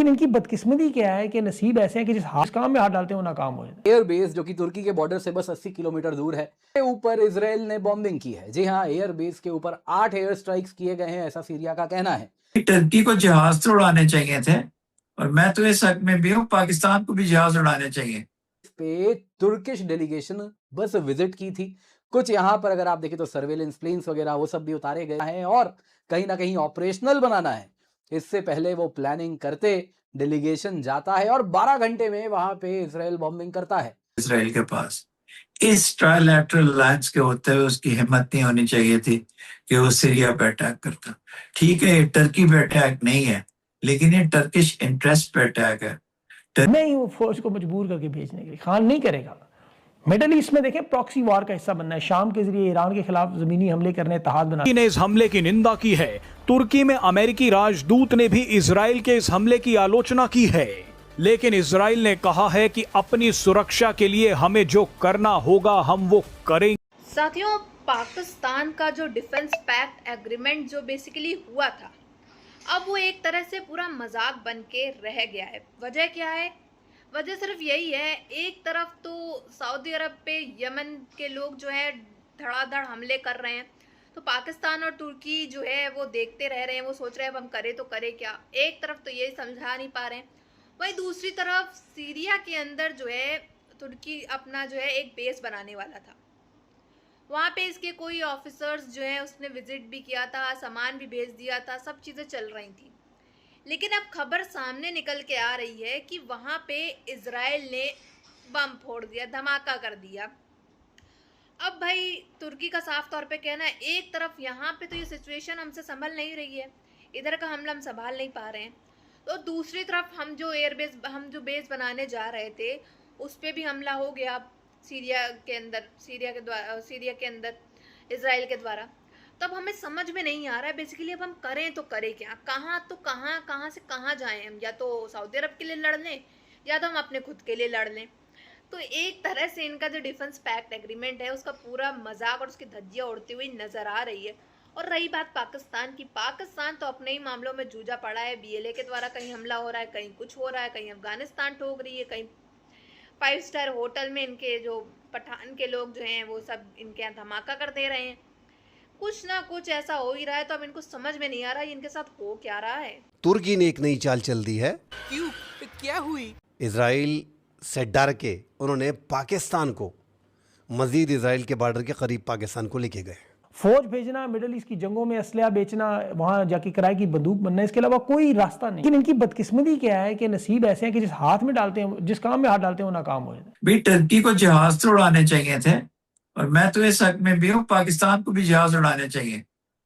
लेकिन इनकी बदकिस्मती क्या है कि नसीब ऐसे हैं कि जिस काम में हाथ डालते हैं वो नाकाम हो जाते हैं। एयर बेस जो कि तुर्की के बॉर्डर से बस 80 किलोमीटर दूर है, के ऊपर इजराइल ने बॉम्बिंग की है। जी हाँ, एयर बेस के ऊपर 8 एयर स्ट्राइक्स किए गए हैं, ऐसा सीरिया का कहना है। टर्की को जहाज तो उड़ाने चाहिए थे, और मैं तो इस हक में भी हूँ, पाकिस्तान को भी जहाज उड़ाने चाहिए। इस पे तुर्किश डेलीगेशन बस विजिट की थी। कुछ यहाँ पर अगर आप देखें तो सर्वेलेंस प्लेन्स वगैरह वो सब भी उतारे गए हैं और कहीं ना कहीं ऑपरेशनल बनाना है। इससे पहले वो प्लानिंग करते, डेलीगेशन जाता है और 12 घंटे में वहां पे इजराइल बॉम्बिंग करता है। इसराइल के पास इस ट्राइलैटरल अलायंस के होते हुए उसकी हिम्मत नहीं होनी चाहिए थी कि वो सीरिया पे अटैक करता। ठीक है, ये टर्की पे अटैक नहीं है, लेकिन ये टर्किश इंटरेस्ट पे अटैक है। नहीं, वो फौज को मजबूर करके भेजने के लिए खान नहीं करेगा। मिडल ईस्ट में देखें प्रॉक्सी वार का हिस्सा बनना है, शाम के जरिए ईरान के खिलाफ जमीनी हमले करने इत्तेहाद बना। ने इस हमले की निंदा की है। तुर्की में अमेरिकी राजदूत ने भी इजराइल के इस हमले की आलोचना की है, लेकिन इजराइल ने कहा है कि अपनी सुरक्षा के लिए हमें जो करना होगा हम वो करेंगे। साथियों, पाकिस्तान का जो डिफेंस पैक्ट एग्रीमेंट जो बेसिकली हुआ था, अब वो एक तरह से पूरा मजाक बन के रह गया है। वजह क्या है? वजह सिर्फ यही है, एक तरफ तो सऊदी अरब पे यमन के लोग जो है धड़ाधड़ हमले कर रहे हैं, तो पाकिस्तान और तुर्की जो है वो देखते रह रहे हैं, वो सोच रहे हैं अब हम करें तो करें क्या। एक तरफ तो ये समझा नहीं पा रहे हैं, वहीं दूसरी तरफ सीरिया के अंदर जो है तुर्की अपना जो है एक बेस बनाने वाला था। वहाँ पे इसके कोई ऑफिसर्स जो है उसने विजिट भी किया था, सामान भी भेज दिया था, सब चीज़ें चल रही थी। लेकिन अब खबर सामने निकल के आ रही है कि वहाँ पे इजराइल ने बम फोड़ दिया, धमाका कर दिया। अब भाई तुर्की का साफ तौर पे कहना है, एक तरफ यहाँ पे तो ये सिचुएशन हमसे संभल नहीं रही है, इधर का हमला हम संभाल नहीं पा रहे हैं, तो दूसरी तरफ हम जो बेस बनाने जा रहे थे उस पर भी हमला हो गया सीरिया के अंदर इजराइल के द्वारा। तो अब हमें समझ में नहीं आ रहा है बेसिकली अब हम करें तो करें क्या, कहाँ से कहाँ जाएं हम। या तो सऊदी अरब के लिए लड़ लें या तो हम अपने खुद के लिए लड़ लें। तो एक तरह से इनका जो डिफेंस पैक्ट एग्रीमेंट है उसका पूरा मजाक और उसकी धज्जियाँ उड़ती हुई नजर आ रही है। और रही बात पाकिस्तान की, पाकिस्तान तो अपने ही मामलों में जूझा पड़ा है। BLA के द्वारा कहीं हमला हो रहा है, कहीं कुछ हो रहा है, कहीं अफगानिस्तान ठोक रही है, कहीं 5 स्टार होटल में इनके जो पठान के लोग जो हैं वो सब इनके यहाँ धमाका कर दे रहे हैं। कुछ ना कुछ ऐसा हो ही रहा है, तो अब इनको समझ में नहीं आ रहा है इनके साथ हो क्या रहा है। तुर्की ने एक नई चाल चल दी है। क्यों? क्या हुई? इजराइल से डर के उन्होंने पाकिस्तान को मजीद इजराइल के बॉर्डर के करीब पाकिस्तान को लेके गए। फौज भेजना, मिडल ईस्ट की जंगों में असलहा बेचना, वहां जाके किराए की बंदूक बनना, इसके अलावा कोई रास्ता नहीं। लेकिन इनकी बदकिस्मती क्या है कि नसीब ऐसे हैं कि जिस हाथ में डालते हैं, जिस काम में हाथ डालते हैं वो नाकाम हो जाते हैं। भाई टर्की को जहाज तो उड़ाने चाहिए थे, और मैं तो इस हक में भी हूँ, पाकिस्तान को भी जहाज उड़ाने चाहिए।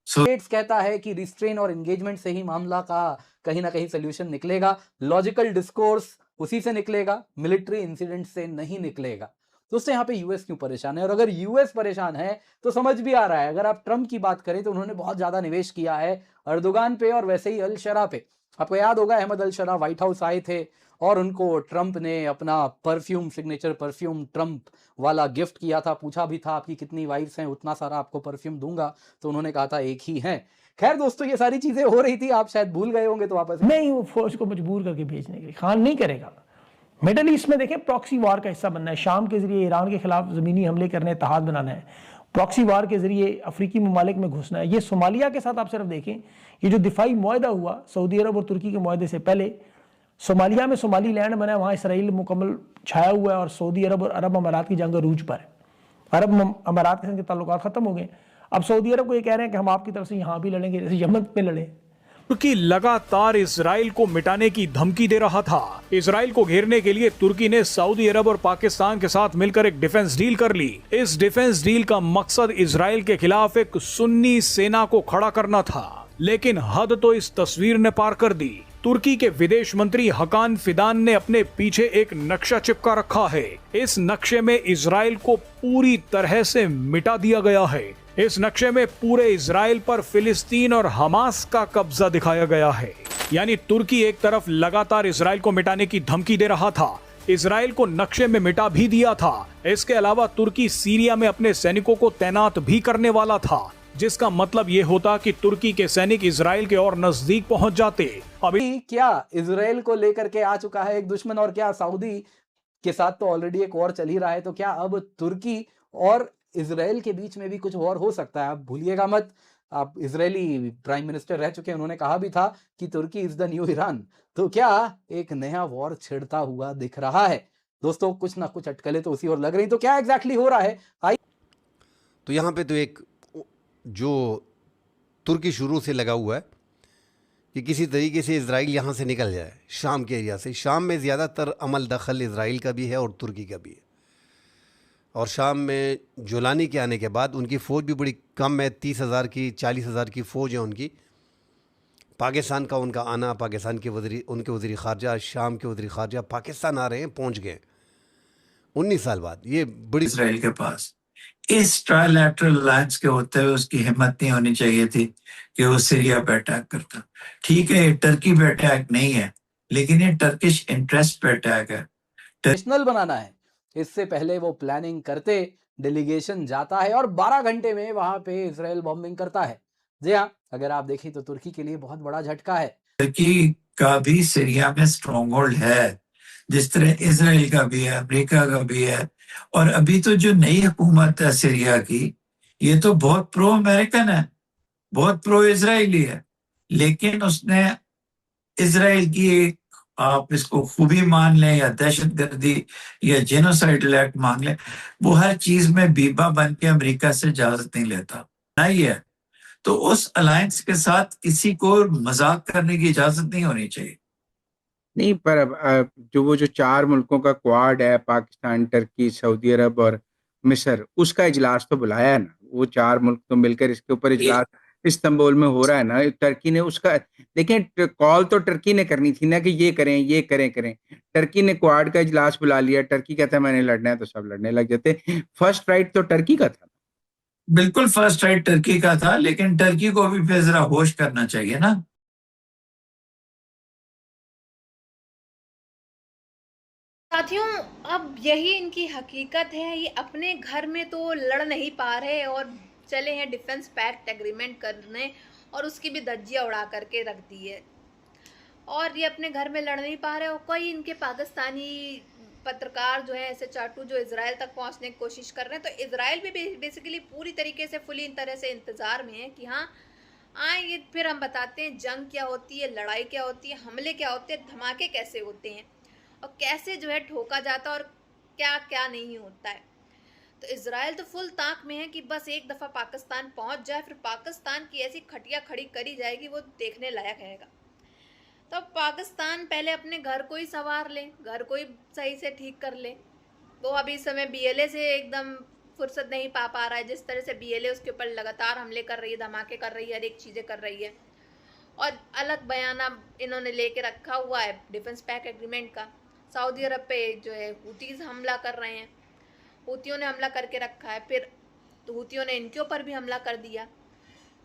स्टेट्स कहता है कि रिस्ट्रेन और एंगेजमेंट से ही मामला का कहीं ना कहीं सोल्यूशन निकलेगा, लॉजिकल डिस्कोर्स उसी से निकलेगा, मिलिट्री इंसिडेंट से नहीं निकलेगा। दोस्तों यहाँ पे यूएस क्यों परेशान है? और अगर यूएस परेशान है तो समझ भी आ रहा है। अगर आप ट्रम्प की बात करें तो उन्होंने बहुत ज्यादा निवेश किया है अर्दोगान पे और वैसे ही अल शरा पे। आपको याद होगा अहमद अल शरा व्हाइट हाउस आए थे और उनको ट्रम्प ने अपना परफ्यूम, सिग्नेचर परफ्यूम ट्रम्प वाला गिफ्ट किया था। पूछा भी था आपकी कितनी वाइफ्स हैं, उतना सारा आपको परफ्यूम दूंगा, तो उन्होंने कहा था एक ही है। खैर दोस्तों, ये सारी चीजें हो रही थी, आप शायद भूल गए होंगे, तो वापस नहीं, वो फौज को मजबूर करके भेजने के लिए खान नहीं करेगा। मिडल ईस्ट में देखें प्रॉक्सी वार का हिस्सा बनना है, शाम के जरिए ईरान के खिलाफ जमीनी हमले करने इत्तेहाद बनाना है, प्रॉक्सी वार के जरिए अफ्रीकी ममालिक में घुसना है। ये सोमालिया के साथ आप सिर्फ देखें, ये जो दिफाई मुआहदा हुआ सऊदी अरब और तुर्की के मुआहदे से पहले, सोमालिया में सोमाली लैंड बना है, वहाँ इसराइल मुकम्मल छाया हुआ है और सऊदी अरब और अरब अमारात की जंग अरूज पर है। अरब अमारात के संग ताल्लुकात खत्म हो गए। अब सऊदी अरब को ये कह रहे हैं कि हम आपकी तरफ से यहाँ भी लड़ेंगे, जैसे यमन में लड़े। तुर्की लगातार इजराइल को मिटाने की धमकी दे रहा था। इजराइल को घेरने के लिए तुर्की ने सऊदी अरब और पाकिस्तान के साथ मिलकर एक डिफेंस डील कर ली। इस डिफेंस डील का मकसद इजराइल के खिलाफ एक सुन्नी सेना को खड़ा करना था, लेकिन हद तो इस तस्वीर ने पार कर दी। तुर्की के विदेश मंत्री हकान फिदान ने अपने पीछे एक नक्शा चिपका रखा है। इस नक्शे में इजराइल को पूरी तरह से मिटा दिया गया है। इस नक्शे में पूरे इजराइल पर फिलिस्तीन और हमास का कब्जा दिखाया गया है। यानी तुर्की एक तरफ लगातार इजराइल को मिटाने की धमकी दे रहा था, इजराइल को नक्शे में मिटा भी दिया था। इसके अलावा तुर्की सीरिया में अपने सैनिकों को तैनात भी करने वाला था। जिसका मतलब ये होता कि तुर्की के सैनिक इजराइल के और नजदीक पहुंच जाते। अभी क्या इजराइल को लेकर के आ चुका है एक दुश्मन, और क्या सऊदी के साथ तो ऑलरेडी एक वॉर चल ही रहा है, तो क्या अब तुर्की और इजराइल के बीच में भी कुछ वॉर हो सकता है? आप भूलिएगा मत, आप इजरायली प्राइम मिनिस्टर रह चुके हैं, उन्होंने कहा भी था कि तुर्की इज द न्यू ईरान। तो क्या एक नया वॉर छिड़ता हुआ दिख रहा है? दोस्तों कुछ ना कुछ अटकलें तो उसी और लग रही, तो क्या एग्जैक्टली हो रहा है? तो यहाँ पे तो एक जो तुर्की शुरू से लगा हुआ है कि किसी तरीके से इजराइल यहाँ से निकल जाए शाम के एरिया से। शाम में ज़्यादातर अमल दखल इजराइल का भी है और तुर्की का भी है, और शाम में जोलानी के आने के बाद उनकी फ़ौज भी बड़ी कम है, 30,000 की 40,000 की फ़ौज है उनकी। पाकिस्तान का उनका आना, पाकिस्तान के उनके वज़ीर ख़ारजा, शाम के वज़ीर ख़ारजा पाकिस्तान आ रहे हैं, पहुँच गए 19 साल बाद। ये बड़ी इसराइल के पास इस ट्राइलैटरल अलायंस के होते हुए उसकी हिम्मत नहीं होनी चाहिए थी कि वो सीरिया पे अटैक करता। ठीक है, ये टर्की पे अटैक नहीं है, लेकिन ये टर्किश इंटरेस्ट पे अटैक है। नेशनल बनाना है, इससे पहले वो प्लानिंग करते, डेलीगेशन जाता है और 12 घंटे में वहां पे इजराइल बॉम्बिंग करता है। जी हाँ, अगर आप देखें तो तुर्की के लिए बहुत बड़ा झटका है। टर्की का भी सीरिया में स्ट्रॉन्ग होल्ड है, जिस तरह इसराइल का भी है, अमेरिका का भी है। और अभी तो जो नई हुकूमत है सीरिया की, ये तो बहुत प्रो अमेरिकन है, बहुत प्रो इजरायली है, लेकिन उसने इजराइल की एक, आप इसको खूबी मान लें या दहशतगर्दी या जेनोसाइडल एक्ट मान लें, वो हर चीज में बीबा बन के अमेरिका से इजाजत नहीं लेता, नहीं है। तो उस अलायंस के साथ किसी को मजाक करने की इजाजत नहीं होनी चाहिए। नहीं, पर अब जो वो जो 4 मुल्कों का क्वाड है, पाकिस्तान, टर्की, सऊदी अरब और मिस्र, उसका इजलास तो बुलाया है ना। वो 4 मुल्क तो मिलकर इसके ऊपर इजलास इस्तांबुल में हो रहा है ना। टर्की ने उसका, लेकिन कॉल तो टर्की ने करनी थी ना कि ये करें, ये करें। टर्की ने क्वाड का इजलास बुला लिया। टर्की कहता है मैंने लड़ना है, तो सब लड़ने लग जाते। फर्स्ट राइट तो टर्की का था। बिल्कुल फर्स्ट राइट टर्की का था, लेकिन टर्की को भी फिर जरा होश करना चाहिए ना। साथियों, अब यही इनकी हकीकत है। ये अपने घर में तो लड़ नहीं पा रहे और चले हैं डिफेंस पैक्ट एग्रीमेंट करने, और उसकी भी धज्जियां उड़ा करके रख दी है। और ये अपने घर में लड़ नहीं पा रहे, और कोई इनके पाकिस्तानी पत्रकार जो है ऐसे चाटू जो इजराइल तक पहुंचने की कोशिश कर रहे हैं। तो इजराइल भी बेसिकली पूरी तरीके से फुली तरह से इंतजार में है कि हाँ आएंगे, फिर हम बताते हैं जंग क्या होती है, लड़ाई क्या होती है, हमले क्या होते हैं, धमाके कैसे होते हैं, और कैसे जो है ठोका जाता है और क्या क्या नहीं होता है। तो इजराइल तो फुल ताक में है कि बस एक दफ़ा पाकिस्तान पहुंच जाए, फिर पाकिस्तान की ऐसी खटिया खड़ी करी जाएगी वो देखने लायक रहेगा। तो पाकिस्तान पहले अपने घर को ही संवार ले, घर को ही सही से ठीक कर ले। वो अभी इस समय बीएलए से एकदम फुर्सत नहीं पा रहा है। जिस तरह से बीएलए उसके ऊपर लगातार हमले कर रही है, धमाके कर रही है, हर एक चीज़ें कर रही है, और अलग बयाना इन्होंने लेके रखा हुआ है डिफेंस पैक्ट एग्रीमेंट का। सऊदी अरब पे जो है हूतीज़ हमला कर रहे हैं, हूतियों ने हमला करके रखा है, फिर हूतियों ने इनके ऊपर भी हमला कर दिया।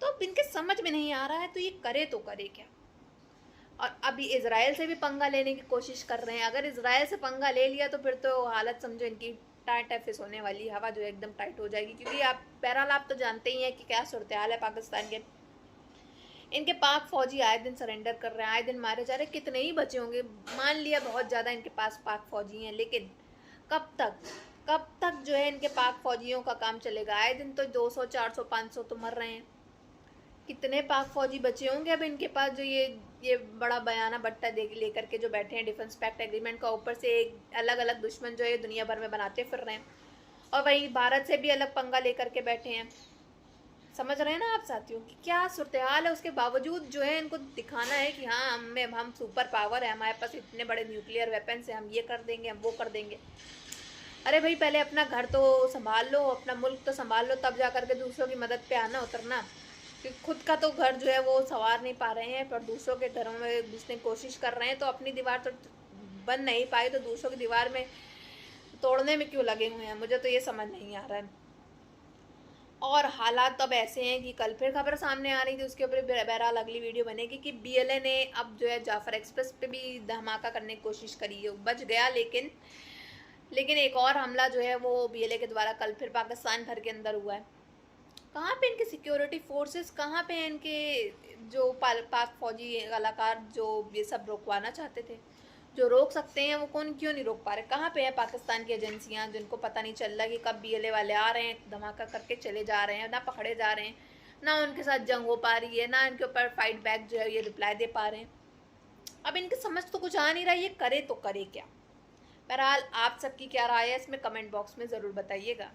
तो अब इनके समझ में नहीं आ रहा है तो ये करे तो करे क्या। और अभी इजराइल से भी पंगा लेने की कोशिश कर रहे हैं। अगर इजराइल से पंगा ले लिया तो फिर तो हालत समझो इनकी टाइट फिस होने वाली, हवा जो है एकदम टाइट हो जाएगी। क्योंकि आप बहरहाल आप तो जानते ही हैं कि क्या सूरत हाल है पाकिस्तान के। इनके पाक फौजी आए दिन सरेंडर कर रहे हैं, आए दिन मारे जा रहे हैं। कितने ही बचे होंगे, मान लिया बहुत ज़्यादा इनके पास पाक फौजी हैं, लेकिन कब तक जो है इनके पाक फौजियों का काम चलेगा। आए दिन तो 200, 400, 500 तो मर रहे हैं। कितने पाक फौजी बचे होंगे अब इनके पास जो ये बड़ा बयाना बट्टा लेकर के जो बैठे हैं डिफेंस पैक्ट एग्रीमेंट का। ऊपर से एक अलग अलग दुश्मन जो है दुनिया भर में बनाते फिर रहे हैं, और वहीं भारत से भी अलग पंगा लेकर के बैठे हैं। समझ रहे हैं ना आप साथियों कि क्या सूरत हाल है। उसके बावजूद जो है इनको दिखाना है कि हाँ हम सुपर पावर है, हमारे पास इतने बड़े न्यूक्लियर वेपन्स हैं, हम ये कर देंगे, हम वो कर देंगे। अरे भाई पहले अपना घर तो संभाल लो, अपना मुल्क तो संभाल लो, तब जा करके दूसरों की मदद पे आना उतरना। क्योंकि खुद का तो घर जो है वो संवार नहीं पा रहे हैं, पर दूसरों के घरों में घुसने की कोशिश कर रहे हैं। तो अपनी दीवार तो बन नहीं पाई, तो दूसरों की दीवार में तोड़ने में क्यों लगे हुए हैं, मुझे तो ये समझ नहीं आ रहा है। और हालात तो अब ऐसे हैं कि कल फिर खबर सामने आ रही थी, उसके ऊपर बहरहाल अगली वीडियो बनेगी कि बीएलए ने अब जो है जाफर एक्सप्रेस पे भी धमाका करने की कोशिश करी है। बच गया, लेकिन एक और हमला जो है वो बीएलए के द्वारा कल फिर पाकिस्तान भर के अंदर हुआ है। कहाँ पे इनके सिक्योरिटी फोर्सेस, कहाँ पे इनके जो पाक फौजी कलाकार जो ये सब रोकवाना चाहते थे, जो रोक सकते हैं वो कौन, क्यों नहीं रोक पा रहे? कहाँ पे है पाकिस्तान की एजेंसियाँ जिनको पता नहीं चल रहा कि कब BLA वाले आ रहे हैं, धमाका करके चले जा रहे हैं, ना पकड़े जा रहे हैं, ना उनके साथ जंग हो पा रही है, ना इनके ऊपर फाइट बैक जो है ये रिप्लाई दे पा रहे हैं। अब इनके समझ तो कुछ आ नहीं रहा, ये करे तो करे क्या? बहरहाल आप सबकी क्या राय है इसमें कमेंट बॉक्स में ज़रूर बताइएगा।